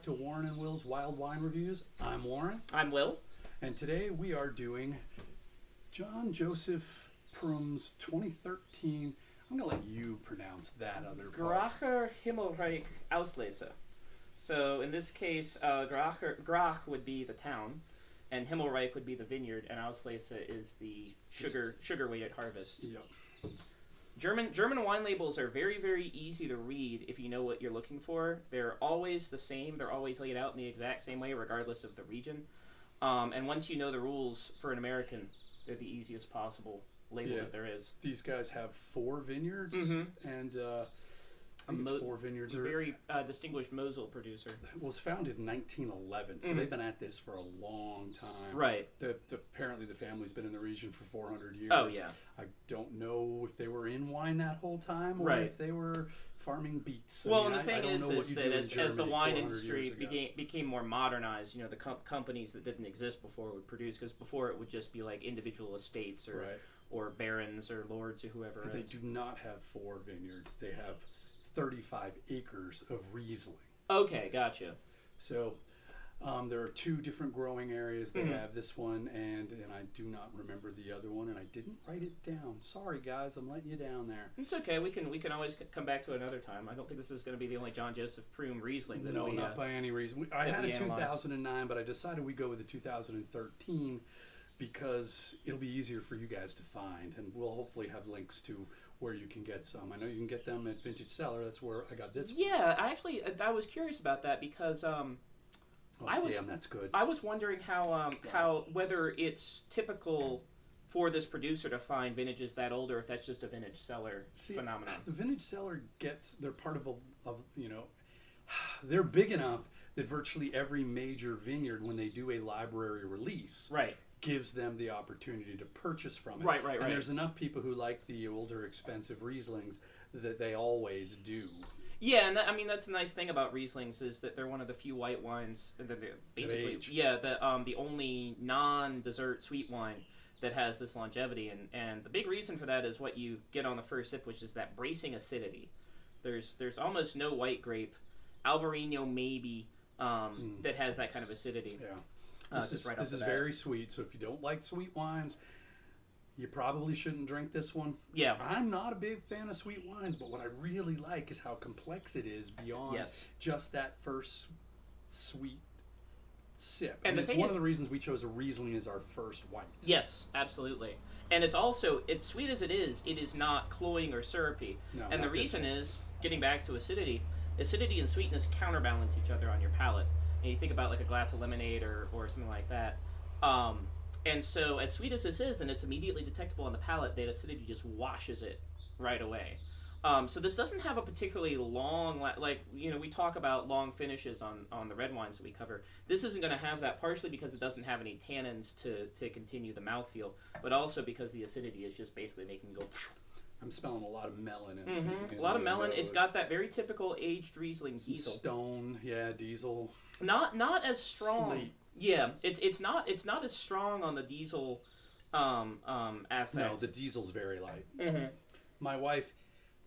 to Warren and Will's Wild Wine Reviews. I'm Warren. I'm Will. And today we are doing John Joseph Prum's 2013. I'm going to let you pronounce that other part. Graacher, Himmelreich, Auslese. So in this case, Grach would be the town, and Himmelreich would be the vineyard, and Auslese is the sugar weighted harvest. Yep. German wine labels are very, very easy to read if you know what you're looking for. They're always the same. They're always laid out in the exact same way, regardless of the region. And once you know the rules for an American, they're the easiest possible label that there is. These guys have 4 vineyards, and I think it's 4 vineyards. Very distinguished Mosel producer. It was founded in 1911, so they've been at this for a long time. Right. Apparently the family's been in the region for 400 years. Oh, yeah. I don't know if they were in wine that whole time, or if they were farming beets. Well, and the thing is that as the wine industry became more modernized, you know, the companies that didn't exist before would produce, because before it would just be like individual estates or barons or lords or whoever. But they do not have 4 vineyards. They have 35 acres of Riesling. Okay, gotcha. So there are 2 different growing areas. They have this one, and I do not remember the other one, and I didn't write it down. Sorry, guys, I'm letting you down there. It's okay. We can always come back to it another time. I don't think this is going to be the only John Joseph Prum Riesling that we not by any reason. I had a 2009, but I decided we'd go with the 2013 because it'll be easier for you guys to find, and we'll hopefully have links to where you can get some. I know you can get them at Vintage Cellar. That's where I got this one. Yeah, I was curious about that because that's good. I was wondering how whether it's typical for this producer to find vintages that old, or if that's just a Vintage Cellar phenomenon. The Vintage Cellar they're part of they're big enough that virtually every major vineyard, when they do a library release, gives them the opportunity to purchase from it. Right. And there's enough people who like the older, expensive Rieslings that they always do. Yeah, and that's the nice thing about Rieslings is that they're one of the few white wines that basically, the only non-dessert sweet wine that has this longevity, and the big reason for that is what you get on the first sip, which is that bracing acidity. There's almost no white grape, Alvarinho maybe, that has that kind of acidity. Yeah. This is very sweet, so if you don't like sweet wines, you probably shouldn't drink this one. Yeah. I'm not a big fan of sweet wines, but what I really like is how complex it is beyond just that first sweet sip. And it's one of the reasons we chose a Riesling as our first white. Yes, absolutely. And it's sweet as it is not cloying or syrupy. No, and the reason is, getting back to acidity and sweetness counterbalance each other on your palate. And you think about like a glass of lemonade or something like that. And so as sweet as this is, and it's immediately detectable on the palate, that acidity just washes it right away. So this doesn't have a particularly long, we talk about long finishes on the red wines that we cover. This isn't going to have that, partially because it doesn't have any tannins to continue the mouthfeel, but also because the acidity is just basically making it go. I'm smelling a lot of melon. A lot of melon. It's got that very typical aged Riesling diesel. Stone, diesel. Not as strong. Slate. Yeah, it's not as strong on the diesel affect. No, the diesel's very light. My wife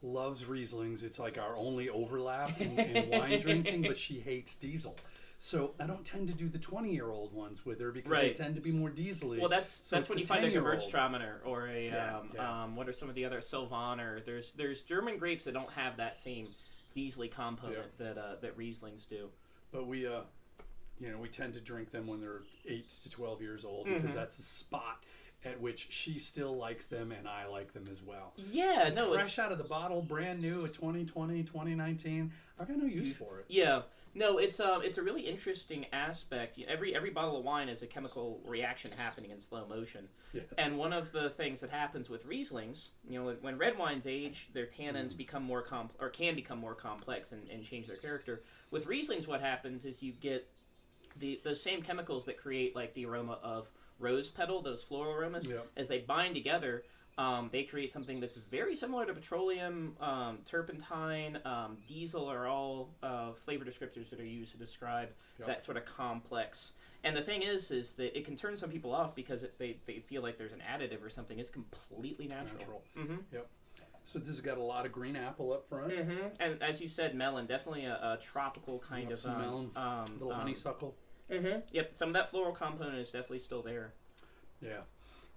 loves Rieslings. It's like our only overlap in wine drinking, but she hates diesel. So I don't tend to do the 20-year-old ones with her because they tend to be more diesely. Well, that's when you find a Gewürztraminer or what are some of the other Sylvaner, or there's German grapes that don't have that same diesely component that Rieslings do. But we tend to drink them when they're 8 to 12 years old because that's a spot at which she still likes them and I like them as well. Yeah, it's fresh out of the bottle, brand new, at 2020, 2019. I've got no use for it. Yeah. No, it's a really interesting aspect. Every bottle of wine is a chemical reaction happening in slow motion. Yes. And one of the things that happens with Rieslings, when red wines age, their tannins become more can become more complex and change their character. With Rieslings, what happens is you get those same chemicals that create like the aroma of rose petal, those floral aromas, as they bind together, they create something that's very similar to petroleum, turpentine, diesel are all flavor descriptors that are used to describe that sort of complex. And the thing is that it can turn some people off because they feel like there's an additive or something. It's completely natural. Yep. So this has got a lot of green apple up front. And as you said, melon, definitely a tropical kind of some melon, little honeysuckle. Yep, some of that floral component is definitely still there. Yeah,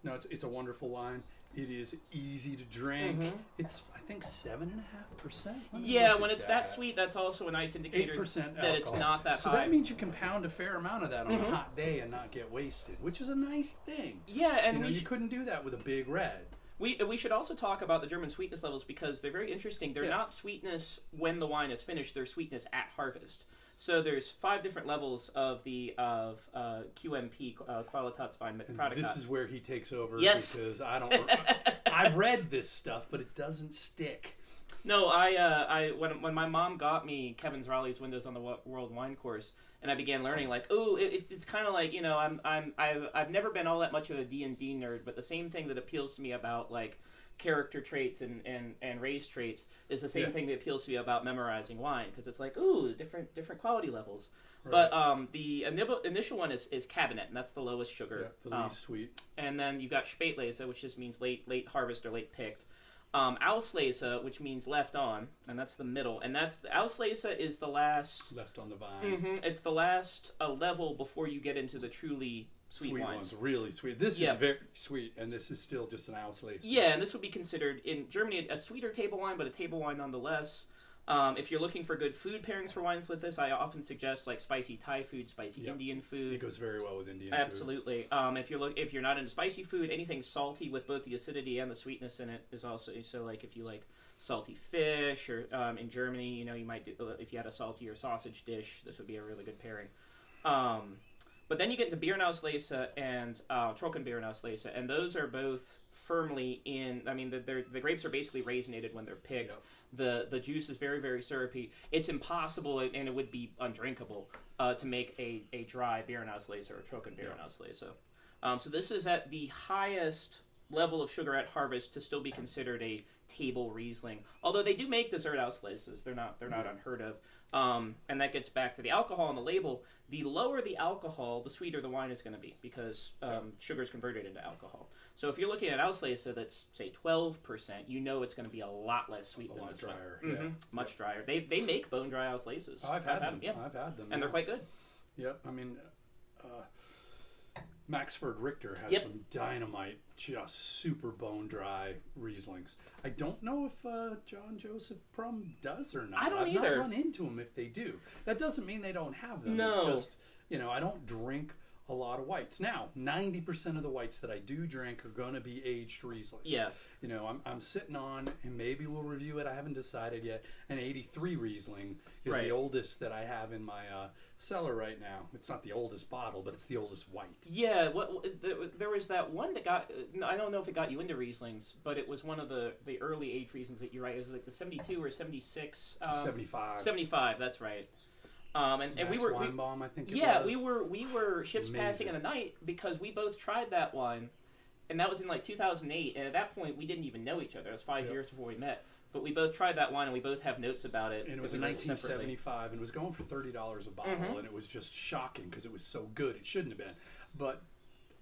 no, it's a wonderful wine. It is easy to drink. It's, I think, 7.5%. Yeah, when it's that sweet, that's also a nice indicator 8% that it's not that so high. So that means you can pound a fair amount of that on a hot day and not get wasted, which is a nice thing. Yeah, and you know, you couldn't do that with a big red. We should also talk about the German sweetness levels because they're very interesting. They're not sweetness when the wine is finished; they're sweetness at harvest. So there's 5 different levels of QMP, Qualitätsweinprädikat. This is where he takes over because I don't. I've read this stuff, but it doesn't stick. No, when my mom got me Kevin's Raleigh's Windows on the World Wine course, and I began learning, like, it's kind of like, you know, I've never been all that much of a D&D nerd, but the same thing that appeals to me about like character traits and race traits is the same thing that appeals to me about memorizing wine, because it's like, different quality levels. Right. But the initial one is Cabinet, and that's the lowest sugar. Yeah, the least sweet. And then you've got Spätlese, which just means late harvest or late picked. Auslese, which means left on, and that's the middle. And that's Auslese is the last left on the vine. It's the last level before you get into the truly sweet wines. Ones, really sweet. This is very sweet, and this is still just an Auslese. Yeah, and this would be considered in Germany a sweeter table wine, but a table wine nonetheless. If you're looking for good food pairings for wines with this, I often suggest like spicy Thai food, spicy Indian food. It goes very well with Indian food. Absolutely. If you're not into spicy food, anything salty with both the acidity and the sweetness in it is also so. Like if you like salty fish, or in Germany, you know, you might do, if you had a saltier sausage dish, this would be a really good pairing. But then you get into Beerenauslese and Trockenbeerenauslese, and those are both firmly in. I mean, the grapes are basically raisinated when they're picked. Yep. The juice is very, very syrupy. It's impossible, and it would be undrinkable, to make a dry Beerenauslese or a Trockenbeerenauslese. So this is at the highest level of sugar at harvest to still be considered a table Riesling. Although they do make dessert Ausleses, they're not unheard of. And that gets back to the alcohol on the label. The lower the alcohol, the sweeter the wine is going to be, because sugar is converted into alcohol. So if you're looking at Auslese that's, say, 12%, you know it's going to be a lot less sweet than this drier. One. Much drier. They make bone dry Ausleses. Oh, I've had them. Yeah. I've had them. And they're quite good. Yep. I mean, Maxford Richter has some dynamite, just super bone dry Rieslings. I don't know if John Joseph Prum does or not. I don't I've either. not run into them if they do. That doesn't mean they don't have them. No. It's just, you know, I don't drink a lot of whites. Now, 90% of the whites that I do drink are going to be aged Rieslings. Yeah. You know, I'm sitting on, and maybe we'll review it, I haven't decided yet, an 83 Riesling is the oldest that I have in my cellar right now. It's not the oldest bottle, but it's the oldest white. Yeah, there was that one that got, I don't know if it got you into Rieslings, but it was one of the early age Rieslings that you write. It was like the 72 or 76. 75. 75, that's right. And we were Weinbaum, I think it was. we were ships passing in the night because we both tried that wine, and that was in like 2008. And at that point, we didn't even know each other. It was 5 years before we met. But we both tried that wine, and we both have notes about it. And it was in 1975, and it was going for $30 a bottle, and it was just shocking because it was so good. It shouldn't have been. But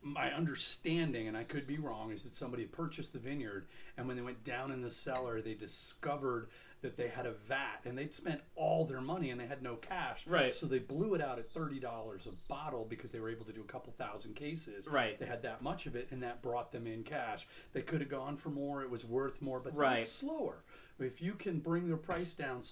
my understanding, and I could be wrong, is that somebody purchased the vineyard, and when they went down in the cellar, they discovered that they had a vat, and they'd spent all their money, and they had no cash. Right. So they blew it out at $30 a bottle because they were able to do a couple thousand cases. Right. They had that much of it, and that brought them in cash. They could have gone for more. It was worth more, but that's slower. If you can bring the price down,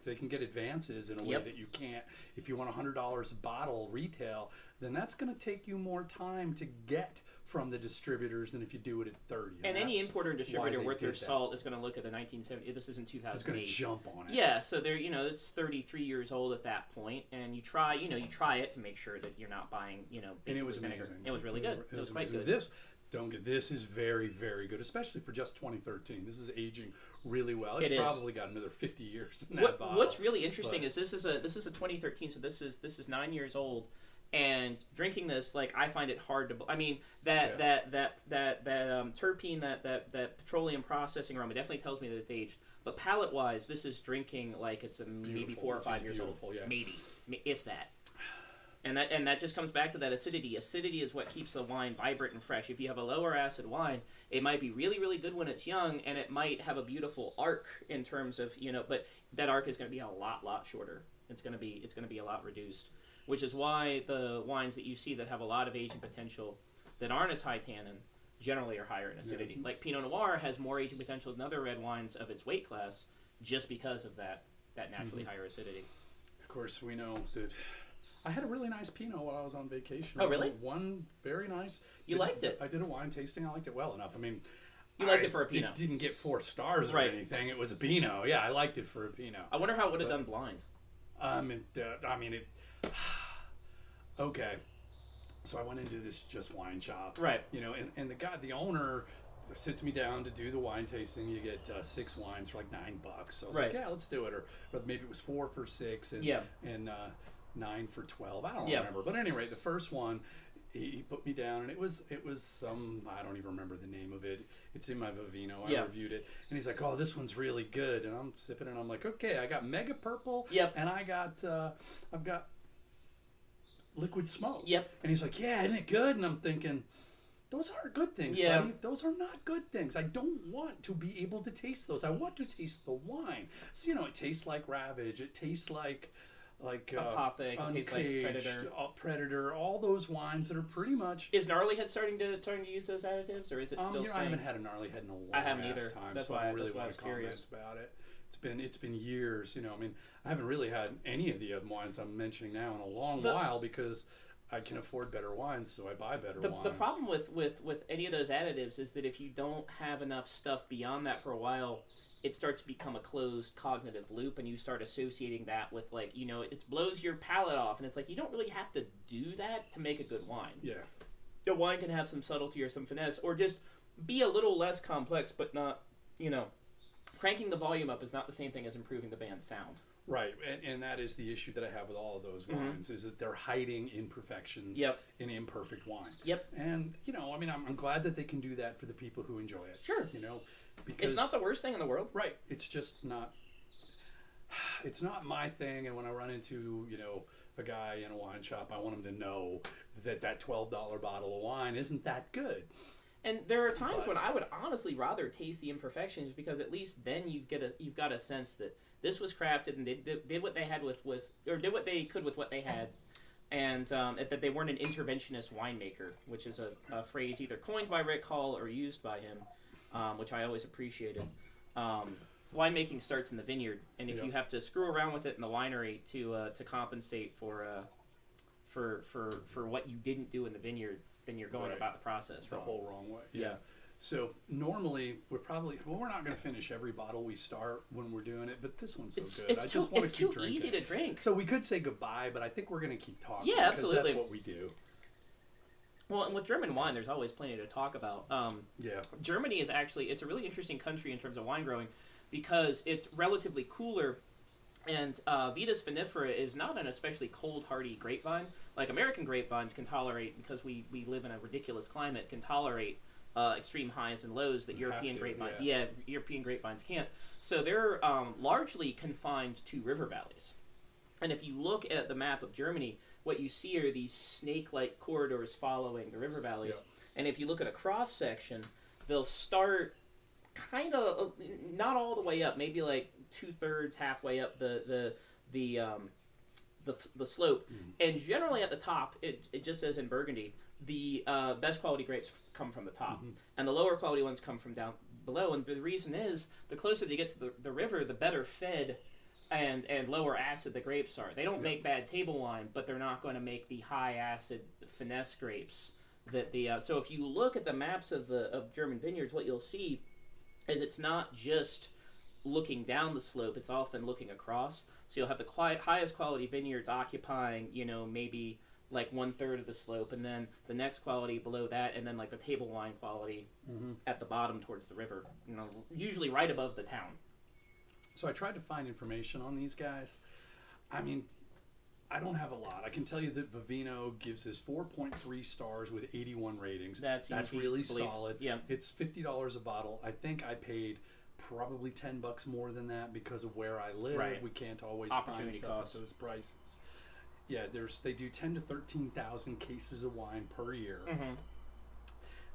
they can get advances in a way that you can't. If you want $100 a bottle retail, then that's going to take you more time to get from the distributors than if you do it at 30. And any importer and distributor worth their salt is going to look at the 1970. This is in 2008. It's going to jump on it. Yeah, so they're, you know, it's 33 years old at that point, and you try it to make sure that you're not buying, you know. And it was amazing. It was really good. It was quite good. This is very, very good, especially for just 2013. This is aging really well. It's probably got another 50 years in that bottle. What's really interesting is this is a 2013, so this is 9 years old. And drinking this, like, I find it hard to. I mean, that terpene, that petroleum processing aroma definitely tells me that it's aged. But palate-wise, this is drinking like it's maybe 4 or 5 years old. Yeah. Maybe, if that. And that just comes back to that acidity. Acidity is what keeps the wine vibrant and fresh. If you have a lower acid wine, it might be really, really good when it's young, and it might have a beautiful arc in terms of, but that arc is going to be a lot shorter. It's going to be a lot reduced, which is why the wines that you see that have a lot of aging potential that aren't as high tannin generally are higher in acidity. Yeah. Like Pinot Noir has more aging potential than other red wines of its weight class just because of that naturally higher acidity. Of course, we know that I had a really nice Pinot while I was on vacation. Oh, really? One very nice. You liked it? I did a wine tasting. I liked it well enough. I mean, you liked it for a Pinot. It didn't get 4 stars or anything. It was a Pinot. Yeah, I liked it for a Pinot. I wonder how it would have done blind. Okay. So I went into this just wine shop. Right. And the owner sits me down to do the wine tasting. You get 6 wines for like $9. So I was like, yeah, let's do it. Or maybe it was 4 for 6 and 9 for 12. I don't remember. But anyway, the first one, he put me down, and it was some, I don't even remember the name of it. It's in my Vivino. I reviewed it, and he's like, "Oh, this one's really good." And I'm sipping, and I'm like, "Okay, I got Mega Purple, and I've got Liquid Smoke." Yep. And he's like, "Yeah, isn't it good?" And I'm thinking, those aren't good things, buddy. Those are not good things. I don't want to be able to taste those. I want to taste the wine. So it tastes like Ravage. It tastes like Apothic, tastes like Predator. Predator, all those wines that are pretty much. Is Gnarlyhead starting to use those additives, or is it still? I haven't had a Gnarlyhead in a long I haven't either. Time, that's so why I really I was curious about it. It's been years. I haven't really had any of the other wines I'm mentioning now in a long while because I can afford better wines, so I buy better wines. The problem with any of those additives is that if you don't have enough stuff beyond that for a while, it starts to become a closed cognitive loop, and you start associating that with it blows your palate off, and it's like you don't really have to do that to make a good wine. Yeah. The wine can have some subtlety or some finesse, or just be a little less complex, but not, cranking the volume up is not the same thing as improving the band's sound. Right, and that is the issue that I have with all of those wines, is that they're hiding imperfections in imperfect wine. Yep. And, I'm glad that they can do that for the people who enjoy it. Sure. Because it's not the worst thing in the world. Right. It's just not, it's not my thing, and when I run into, a guy in a wine shop, I want him to know that $12 bottle of wine isn't that good. And there are times when I would honestly rather taste the imperfections, because at least then you've got a sense that this was crafted and they did what they had or did what they could with what they had, and that they weren't an interventionist winemaker, which is a phrase either coined by Rick Hall or used by him, which I always appreciated. Winemaking starts in the vineyard, and if you have to screw around with it in the winery to compensate for what you didn't do in the vineyard, then you're going about the process the whole wrong way. Yeah. So normally we're not going to finish every bottle we start when we're doing it, but this one's so good. I just want to keep drinking. It's too easy to drink. So we could say goodbye, but I think we're going to keep talking. Yeah, absolutely. That's what we do. Well, and with German wine, there's always plenty to talk about. Germany is it's a really interesting country in terms of wine growing, because it's relatively cooler, and Vitis vinifera is not an especially cold, hardy grapevine. Like American grapevines can tolerate, because we live in a ridiculous climate, can tolerate extreme highs and lows that European grapevines can't. So they're largely confined to river valleys. And if you look at the map of Germany, what you see are these snake-like corridors following the river valleys. Yep. And if you look at a cross-section, they'll start kind of not all the way up, maybe like 2/3, halfway up the slope. Mm-hmm. And generally at the top, it just says in Burgundy, the best quality grapes come from the top, and the lower quality ones come from down below. And the reason is, the closer they get to the river, the better fed and lower acid the grapes are. They don't make bad table wine, but they're not going to make the high acid finesse grapes that so if you look at the maps of German vineyards, what you'll see is it's not just looking down the slope, it's often looking across. So you'll have the highest quality vineyards occupying, maybe like 1/3 of the slope, and then the next quality below that, and then like the table wine quality at the bottom towards the river, usually right above the town. So I tried to find information on these guys. I mean, I don't have a lot. I can tell you that Vivino gives us 4.3 stars with 81 ratings. That's really solid. Yeah. It's $50 a bottle. I think I paid probably $10 more than that because of where I live. Right. We can't always opportunity find stuff cost. at those prices. Yeah, they do 10 to 13,000 cases of wine per year. Mm-hmm.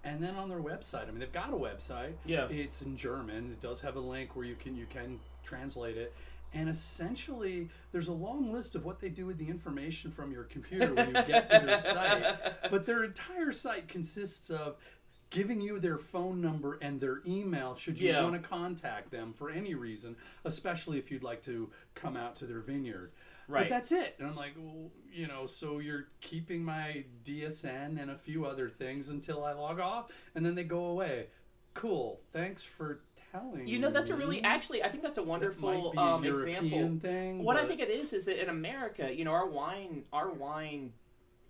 And then on their website, I mean, they've got a website. Yeah. It's in German. It does have a link where you can translate it. And essentially, there's a long list of what they do with the information from your computer when you get to their site. But their entire site consists of giving you their phone number and their email should you want to contact them for any reason, especially if you'd like to come out to their vineyard. Right. But that's it. And I'm like, well, you know, so you're keeping my DSN and a few other things until I log off, and then they go away. Cool. Thanks for telling me. You know, that's a really, actually, I think that's a wonderful example. Thing, what I think it is that in America, you know, our wine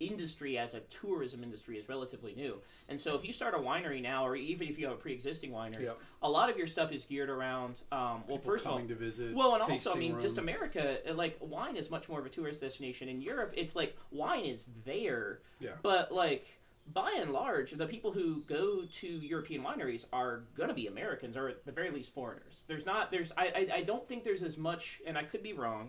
industry as a tourism industry is relatively new. And so if you start a winery now, or even if you have a pre-existing winery, a lot of your stuff is geared around, first of all, to visit, well, and also, I mean, just America, like, wine is much more of a tourist destination. In Europe, it's like, wine is there, but, like, by and large, the people who go to European wineries are going to be Americans, or at the very least foreigners. I don't think there's as much, and I could be wrong,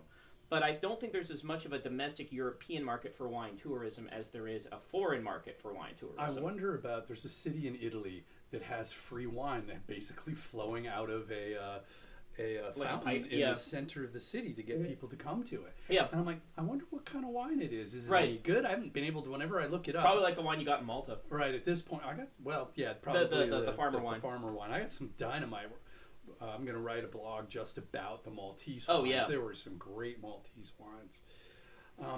but I don't think there's as much of a domestic European market for wine tourism as there is a foreign market for wine tourism. I wonder about, there's a city in Italy that has free wine that basically flowing out of a fountain in the center of the city to get people to come to it. Yeah. And I'm like, I wonder what kind of wine it is. Is it any good? I haven't been able to, whenever I look it up. Probably like the wine you got in Malta. Right, at this point, I got, probably the farmer wine. The farmer wine. I got some dynamite. I'm going to write a blog just about the Maltese wines. Oh, yeah. There were some great Maltese wines.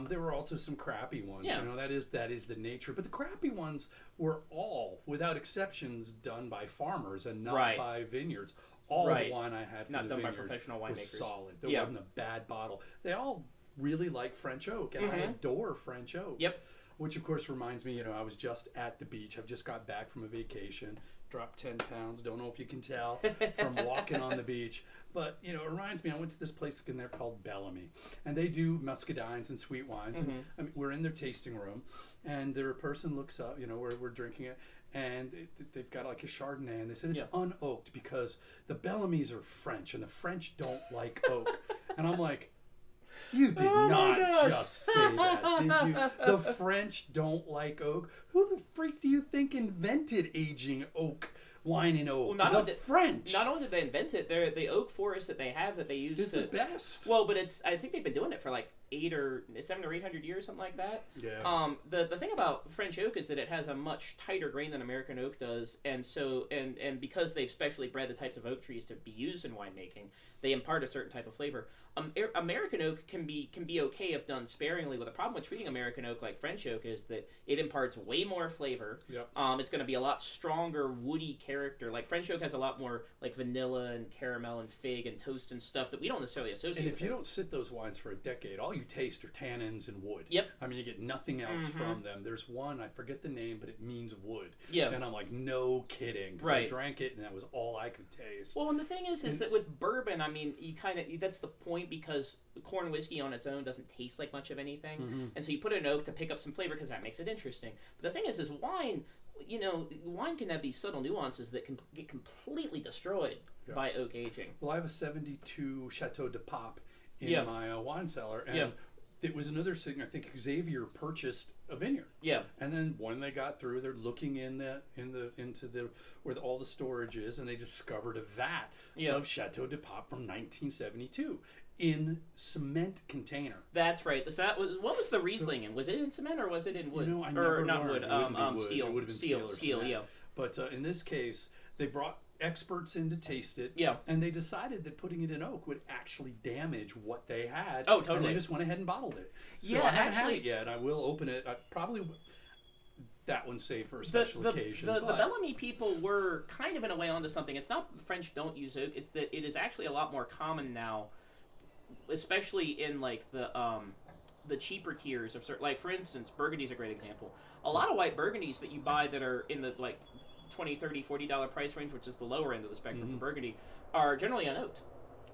There were also some crappy ones. Yeah. You know, that is the nature. But the crappy ones were all, without exceptions, done by farmers and not by vineyards. All the wine I had from the vineyards was solid. There wasn't a bad bottle. They all really like French oak, and I adore French oak. Yep. Which, of course, reminds me, you know, I was just at the beach. I've just got back from a vacation. Dropped 10 pounds. Don't know if you can tell from walking on the beach. But, you know, it reminds me, I went to this place in there called Bellamy. And they do muscadines and sweet wines. And I mean, we're in their tasting room. And their person looks up, you know, we're drinking it. And they've got like a Chardonnay. And they said it's unoaked because the Bellamy's are French. And the French don't like oak. And I'm like, you did not just say that, did you? The French don't like oak. Who the freak do you think invented aging oak, wine in oak? Well, the French. Not only did they invent it, the oak forest that they have that they use is the best. Well, but I think they've been doing it for like 700 or 800 years, something like that. Yeah. The thing about French oak is that it has a much tighter grain than American oak does, and so and because they've specially bred the types of oak trees to be used in winemaking, they impart a certain type of flavor. American oak can be okay if done sparingly, but the problem with treating American oak like French oak is that it imparts way more flavor. Yep. It's going to be a lot stronger woody character. Like French oak has a lot more like vanilla and caramel and fig and toast and stuff that we don't necessarily associate with. And if you don't sit those wines for a decade, all you taste are tannins and wood. Yep. I mean, you get nothing else from them. There's one, I forget the name, but it means wood. Yeah. And I'm like, no kidding. Right. I drank it, and that was all I could taste. Well, and the thing is that with bourbon, I mean, that's the point, because corn whiskey on its own doesn't taste like much of anything, and so you put an oak to pick up some flavor because that makes it interesting. But the thing is wine, you know, wine can have these subtle nuances that can get completely destroyed by oak aging. Well, I have a 72 Chateau de Pape in my wine cellar, and it was another thing. I think Xavier purchased a vineyard. Yeah. And then when they got through, they're looking into where all the storage is, and they discovered a vat of Chateau de Pape from 1972 in cement container. That's right. What was the Riesling in? Was it in cement or was it in wood? You know, I never or not learned. wood. It wouldn't be wood. Steel. It would have been steel or cement. Yeah. But in this case, they brought experts in to taste it. Yeah. And they decided that putting it in oak would actually damage what they had. Oh, totally. And they just went ahead and bottled it. So yeah, I haven't had it yet. I will open it. That one's saved for a special occasion. The Bellamy people were kind of in a way onto something. It's not that the French don't use oak. It's that it is actually a lot more common now, especially in like the cheaper tiers of certain. Like for instance, Burgundy's a great example. A lot of white Burgundies that you buy that are in the like $20, $30, $40 price range, which is the lower end of the spectrum for Burgundy, are generally unoaked.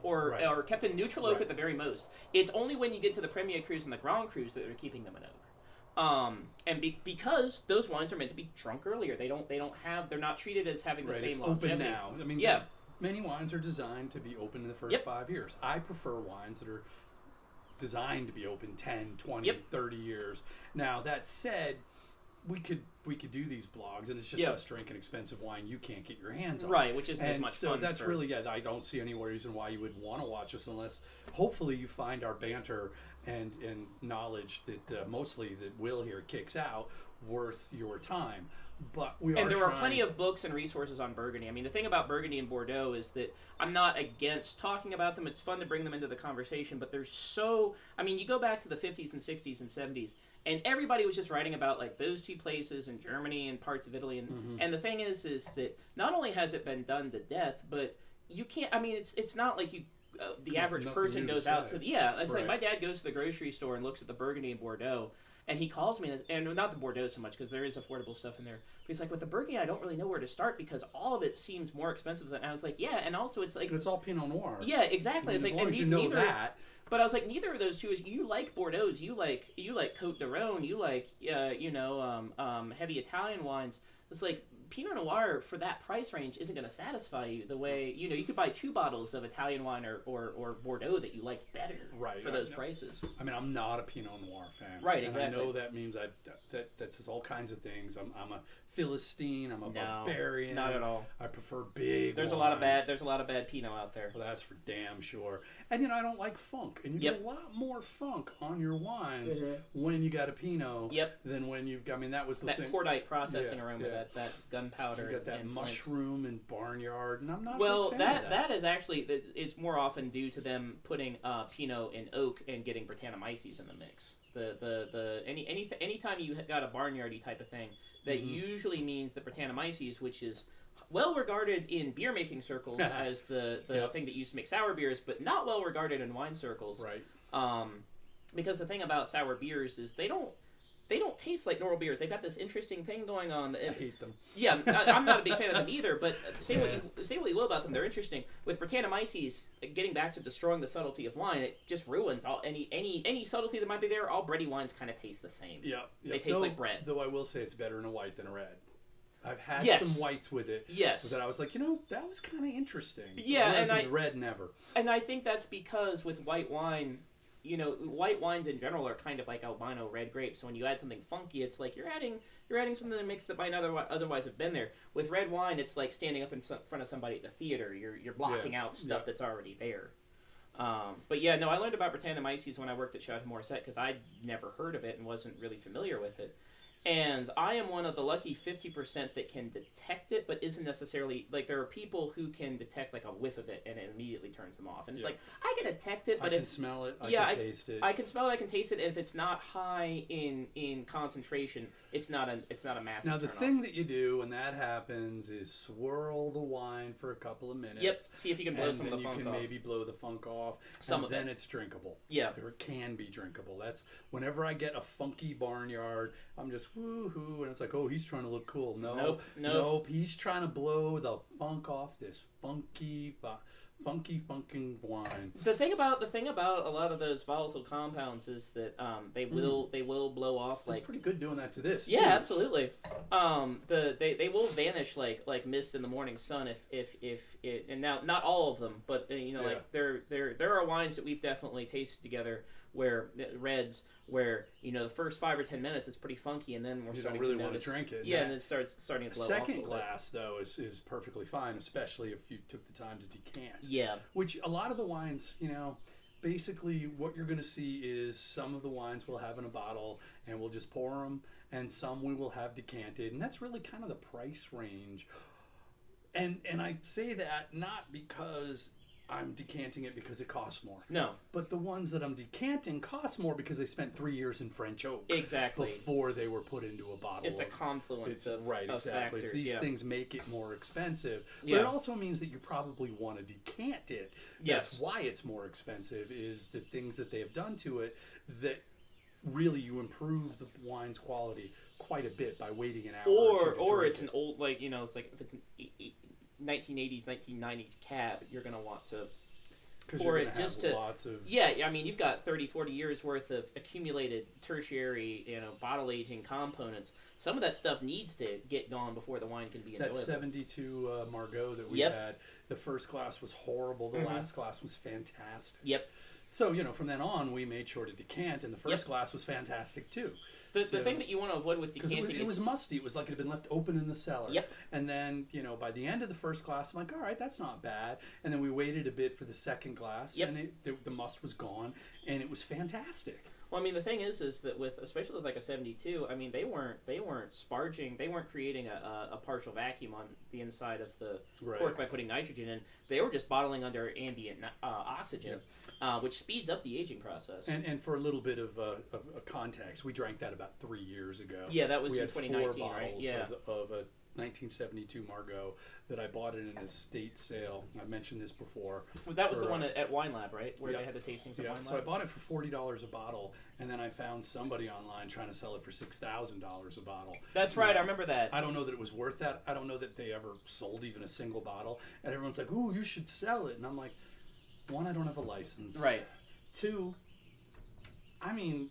Or kept in neutral oak at the very most. It's only when you get to the Premier Crus and the Grand Crus that they're keeping them in oak. And because those wines are meant to be drunk earlier, they're not treated as having the same longevity. Open now. I mean, many wines are designed to be open in the first 5 years. I prefer wines that are designed to be open 10, 20, Yep. 30 years. Now, that said, we could do these blogs, and it's just us drinking expensive wine you can't get your hands on. Right, which isn't as And much so fun. that's really, I don't see any reason why you would want to watch us unless, hopefully, you find our banter and knowledge that mostly that Will here kicks out worth your time. But there are plenty of books and resources on Burgundy. I mean, the thing about Burgundy and Bordeaux is that I'm not against talking about them. It's fun to bring them into the conversation, but there's so... I mean, you go back to the 50s and 60s and 70s, and everybody was just writing about, like, those two places in Germany and parts of Italy. And the thing is that not only has it been done to death, but you can't... I mean, it's not like you... the average person goes out to... it's like my dad goes to the grocery store and looks at the Burgundy and Bordeaux, and he calls me, and not the Bordeaux so much, because there is affordable stuff in there. But he's like, with the Burgundy, I don't really know where to start, because all of it seems more expensive than... I was like, yeah, and also it's like... But it's all Pinot Noir. Yeah, exactly. I mean, it's as like, long as you know that... But I was like, neither of those two is... You like Bordeaux, you like Côte d'Aron, you like, heavy Italian wines. It's like, Pinot Noir, for that price range, isn't going to satisfy you the way... You could buy 2 bottles of Italian wine or Bordeaux that you like better for those prices. I mean, I'm not a Pinot Noir fan. Right, exactly. And I know that means that says all kinds of things. I'm a Philistine. I'm a barbarian. Not at all. I prefer big There's wines. a lot of bad Pinot out there. Well, that's for damn sure. And I don't like funk. And you get a lot more funk on your wines when you got a Pinot than when you've got... I mean, that was the thing. That cordite processing aroma, that gunpowder. You got that mushroom and barnyard, and I'm not well, a big fan of that is actually... It's more often due to them putting Pinot in oak and getting Brettanomyces in the mix. Anytime you got a barnyardy type of thing, that usually means the Brettanomyces, which is well regarded in beer making circles as the thing that used to make sour beers, but not well regarded in wine circles. Right. Because the thing about sour beers is they don't taste like normal beers. They've got this interesting thing going on. I hate them. Yeah, I'm not a big fan of them either. But say what you will about them, they're interesting. With Brettanomyces, getting back to destroying the subtlety of wine, it just ruins all any subtlety that might be there. All bready wines kind of taste the same. Yeah, they taste like bread. Though I will say it's better in a white than a red. I've had some whites with it. Yes. That I was like, that was kind of interesting. Yeah, whereas with red, never. And I think that's because with white wine, white wines in general are kind of like albino red grapes. So when you add something funky, it's like you're adding something to the mix that might not otherwise have been there. With red wine, it's like standing up in front of somebody at the theater. You're blocking out stuff that's already there. But yeah, no, I learned about Brettanomyces when I worked at Chateau Morissette because I'd never heard of it and wasn't really familiar with it. And I am one of the lucky 50% that can detect it, but isn't necessarily... Like, there are people who can detect, like, a whiff of it, and it immediately turns them off. And it's like, I can detect it, but I can smell it, I can taste it. I can smell it, I can taste it, and if it's not high in concentration, it's not a massive Now, the turn-off. thing that you do when that happens is swirl the wine for a couple of minutes. Yep, see if you can blow some of the funk off. And then you can maybe blow the funk off, then it's drinkable. Yeah. Or it can be drinkable. That's... Whenever I get a funky barnyard, I'm just woohoo, and it's like, oh, he's trying to look cool. Nope. He's trying to blow the funk off this funky funking wine. The thing about a lot of those volatile compounds is that they will blow off like... It's pretty good doing that to this. Yeah, too. absolutely. They will vanish like mist in the morning sun if it, and now not all of them, but like there are wines that we've definitely tasted together where reds where the first 5 or 10 minutes it's pretty funky, and then you don't really want to drink it. Yeah, and it starting to blow off. Second glass though is perfectly fine, especially if you took the time to decant. Yeah, which a lot of the wines, basically what you're going to see is some of the wines we'll have in a bottle and we'll just pour them, and some we will have decanted, and that's really kind of the price range. And I say that not because I'm decanting it because it costs more. No. But the ones that I'm decanting cost more because they spent 3 years in French oak. Exactly. Before they were put into a bottle. It's a confluence of factors. It's these things make it more expensive. But Yeah. it also means that you probably want to decant it. Yes. That's why it's more expensive, is the things that they have done to it that really you improve the wine's quality quite a bit by waiting an hour or two to or drink it's an old, it's like if it's an 1980s, 1990s cab, you're going to want to pour it just to... lots of... Yeah, I mean, you've got 30, 40 years worth of accumulated tertiary, bottle aging components. Some of that stuff needs to get gone before the wine can be enjoyable. That 72 Margaux that we had, the first glass was horrible. The last glass was fantastic. Yep. So, from then on, we made sure to decant, and the first glass was fantastic too. The thing that you want to avoid with decanting it was musty. It was like it had been left open in the cellar. Yep. And then, by the end of the first glass, I'm like, all right, that's not bad. And then we waited a bit for the second glass, and the must was gone, and it was fantastic. Well, I mean, the thing is that especially with like a 72, I mean, they weren't sparging, they weren't creating a partial vacuum on the inside of the cork by putting nitrogen in. They were just bottling under ambient oxygen, which speeds up the aging process. And for a little bit of context, we drank that about 3 years ago. Yeah, that was in 2019, 4 bottles right? Yeah. of a 1972 Margaux that I bought in an estate sale. I've mentioned this before. Well, that was the one at Wine Lab, right? Where they had the tastings at Wine Lab? So I bought it for $40 a bottle, and then I found somebody online trying to sell it for $6,000 a bottle. That's right, I remember that. I don't know that it was worth that. I don't know that they ever sold even a single bottle. And everyone's like, ooh, you should sell it. And I'm like, one, I don't have a license. Right. Two, I mean,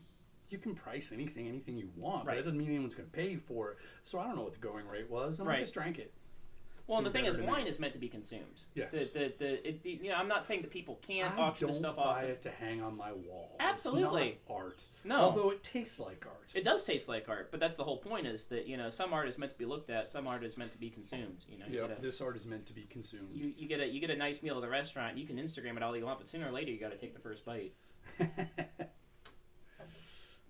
you can price anything you want, but right. it doesn't mean anyone's going to pay you for it. So I don't know what the going rate was, and I just drank it. Well, and the thing is, wine is meant to be consumed. Yes. I'm not saying that people can't auction the stuff off. I don't buy it to hang on my wall. Absolutely. It's not art. No. Although it tastes like art. It does taste like art, but that's the whole point is that, some art is meant to be looked at, some art is meant to be consumed. This art is meant to be consumed. You get a nice meal at the restaurant, you can Instagram it all you want, but sooner or later you got to take the first bite.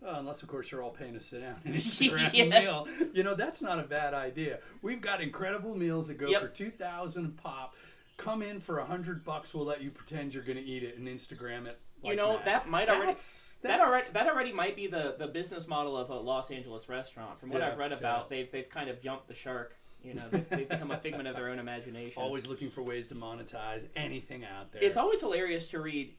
Unless, of course, you're all paying to sit down and Instagram a meal. That's not a bad idea. We've got incredible meals that go for $2,000 pop. Come in for $100. We'll let you pretend you're going to eat it and Instagram it. That might already that already might be the business model of a Los Angeles restaurant. From what I've read about, they've kind of jumped the shark. They've become a figment of their own imagination. Always looking for ways to monetize anything out there. It's always hilarious to read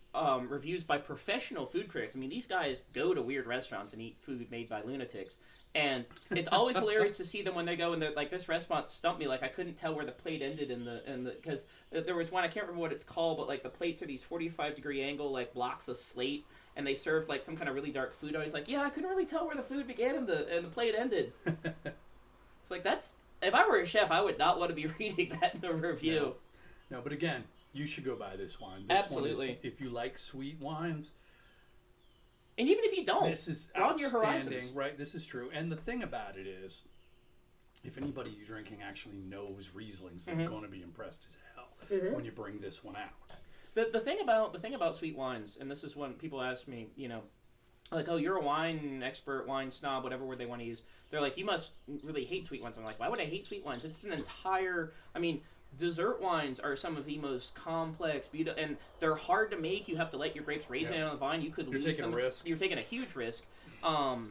reviews by professional food critics. I mean, these guys go to weird restaurants and eat food made by lunatics. And it's always hilarious to see them when they go and they're like, this restaurant stumped me. Like, I couldn't tell where the plate ended because there was one, I can't remember what it's called, but like the plates are these 45-degree angle, like blocks of slate, and they serve like some kind of really dark food. I was like, yeah, I couldn't really tell where the food began and the plate ended. It's like, if I were a chef, I would not want to be reading that in a review. No, but again, you should go buy this wine. Absolutely. If you like sweet wines. And even if you don't, this is on your horizons. Right, this is true. And the thing about it is, if anybody you're drinking actually knows Rieslings, they're going to be impressed as hell when you bring this one out. The thing about sweet wines, and this is when people ask me, like, oh, you're a wine expert, wine snob, whatever word they want to use. They're like, you must really hate sweet wines. I'm like, why would I hate sweet wines? It's an entire, dessert wines are some of the most complex, beautiful, and they're hard to make. You have to let your grapes raisin on the vine. You could lose them. You're taking a risk. You're taking a huge risk. Wrong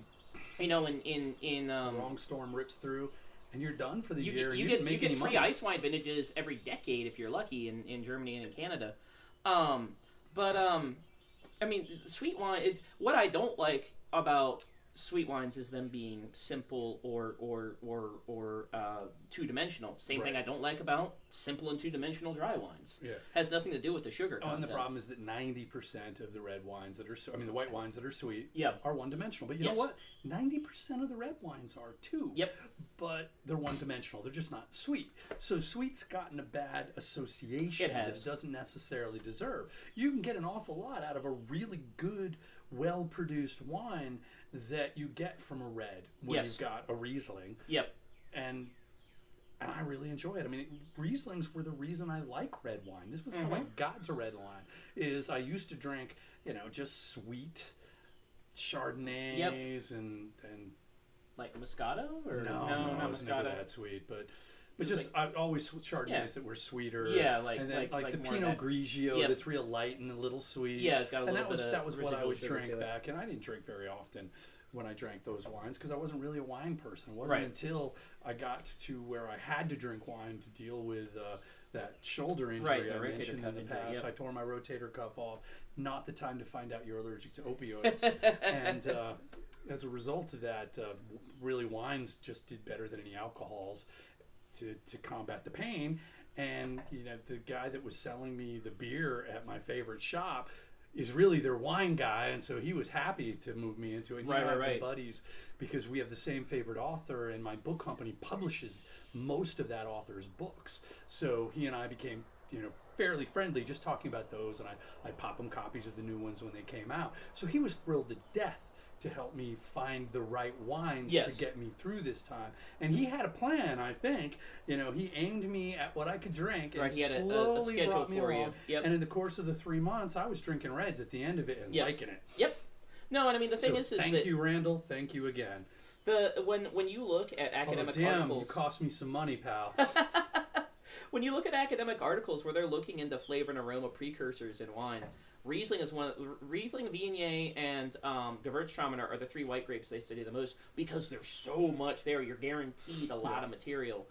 storm rips through, and you're done for the year. You get free ice wine vintages every decade if you're lucky in Germany and in Canada. Sweet wine. What I don't like about sweet wines is them being simple or two-dimensional. Same thing I don't like about simple and two-dimensional dry wines. Yeah, has nothing to do with the sugar content. And the problem is that 90% of the red wines that are, the white wines that are sweet, are one-dimensional. But you know what? 90% of the red wines are too. Yep. But they're one-dimensional. They're just not sweet. So sweet's gotten a bad association that it doesn't necessarily deserve. You can get an awful lot out of a really good, well-produced wine that you get from a red when you've got a Riesling. Yep. And I really enjoy it. Rieslings were the reason I like red wine. This was how I got to red wine. I used to drink, just sweet Chardonnays and like Moscato or no, not it was Moscato. Never that sweet, but just I always Chardonnays that were sweeter. Yeah, like the Pinot Grigio that's real light and a little sweet. Yeah, it's got a little bit of that was what I would drink back, and I didn't drink very often when I drank those wines because I wasn't really a wine person. It wasn't until I got to where I had to drink wine to deal with that shoulder injury I mentioned in the past. Yep. I tore my rotator cuff off. Not the time to find out you're allergic to opioids. And as a result of that, really wines just did better than any alcohols to combat the pain. And the guy that was selling me the beer at my favorite shop is really their wine guy, and so he was happy to move me into it. He and I have been buddies because we have the same favorite author, and my book company publishes most of that author's books. So he and I became fairly friendly, just talking about those, and I'd pop him copies of the new ones when they came out. So he was thrilled to death to help me find the right wines Yes. to get me through this time. And he had a plan, I think. He aimed me at what I could drink and Right, he had a slowly schedule brought me for you. along. Yep. And in the course of the 3 months, I was drinking reds at the end of it and Yep. liking it. Yep. No, and I mean the thing So is thank that you, Randall. Thank you again. when you look at academic Damn, articles, you cost me some money, pal. when you look at academic articles where they're looking into flavor and aroma precursors in wine, Riesling, Viognier, and Gewürztraminer are the 3 white grapes they study the most because there's so much there. You're guaranteed a lot of material.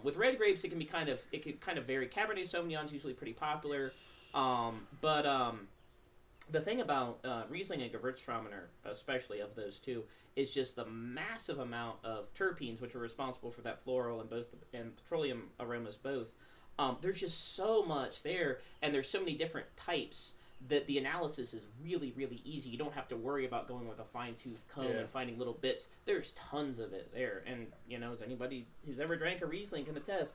With red grapes, it can kind of vary. Cabernet Sauvignon is usually pretty popular, but the thing about Riesling and Gewürztraminer, especially of those two, is just the massive amount of terpenes, which are responsible for that floral and petroleum aromas both. There's just so much there, and there's so many different types that the analysis is really, really easy. You don't have to worry about going with a fine-tooth comb and finding little bits. There's tons of it there, and as anybody who's ever drank a Riesling can attest,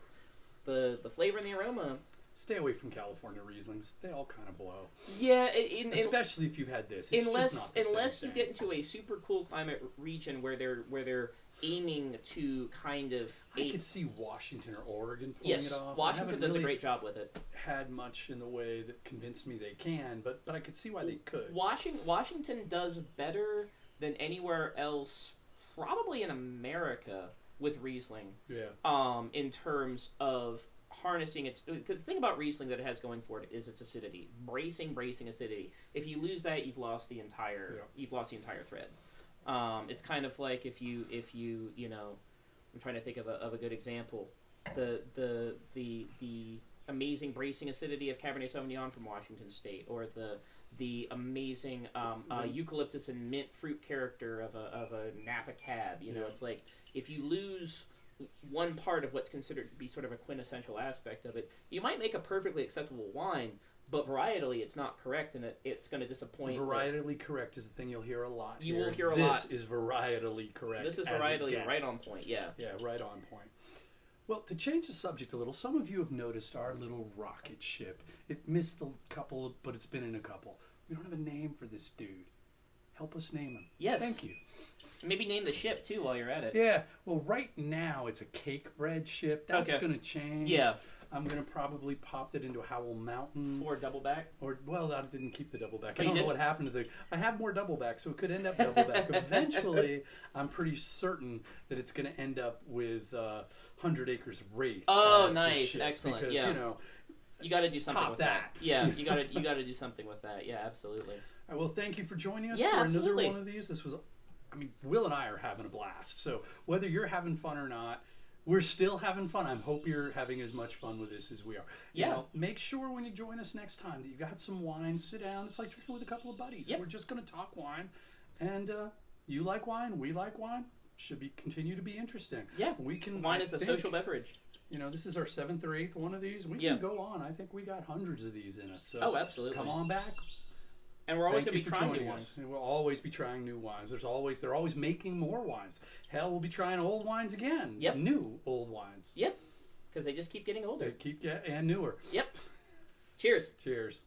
the flavor and the aroma. Stay away from California Rieslings. They all kind of blow. Yeah, especially if you've had this. It's unless just not the you same get into a super cool climate region where they're aiming to kind of. I could see Washington or Oregon pulling it off. Washington does a great job with it. Had much in the way that convinced me they can, but I could see why they could. Washington does better than anywhere else, probably in America, with Riesling. Yeah. In terms of harnessing its, because the thing about Riesling that it has going for it is its acidity, bracing acidity. If you lose that, you've lost the entire thread. It's kind of like if you I'm trying to think of a good example. The amazing bracing acidity of Cabernet Sauvignon from Washington State, or the amazing eucalyptus and mint fruit character of a Napa Cab. It's like if you lose one part of what's considered to be sort of a quintessential aspect of it, you might make a perfectly acceptable wine, but varietally it's not correct, and it's going to disappoint. Varietally correct is the thing you'll hear a lot. You will hear a lot. This is varietally correct. This is varietally right on point, yeah. Yeah, right on point. Well, to change the subject a little, some of you have noticed our little rocket ship. It missed a couple, but it's been in a couple. We don't have a name for this dude. Help us name him. Yes. Thank you. Maybe name the ship, too, while you're at it. Yeah. Well, right now, it's a cake bread ship. That's going to change. Yeah. I'm going to probably pop it into Howell Mountain. Or double back. Well, I didn't keep the double back. Oh, I don't know what happened to I have more double back, so it could end up double back. Eventually, I'm pretty certain that it's going to end up with 100 Acres Wraith. Oh, nice. Excellent. Because, yeah. You got to do something with that. Yeah, you got to do something with that. Yeah, absolutely. All right, well, thank you for joining us for another one of these. This was, Will and I are having a blast. So whether you're having fun or not, we're still having fun. I hope you're having as much fun with this as we are. Make sure when you join us next time that you got some wine. Sit down. It's like drinking with a couple of buddies. We're just going to talk wine, and you like wine. We like wine. Should continue to be interesting. Yeah, Wine is a social beverage. This is our 7th or 8th one of these. We can go on. I think we got hundreds of these in us. So absolutely. Come on back. And we're always going to be trying new wines. We'll always be trying new wines. They're always making more wines. Hell, we'll be trying old wines again. Yep. New old wines. Yep. Because they just keep getting older. And newer. Yep. Cheers. Cheers.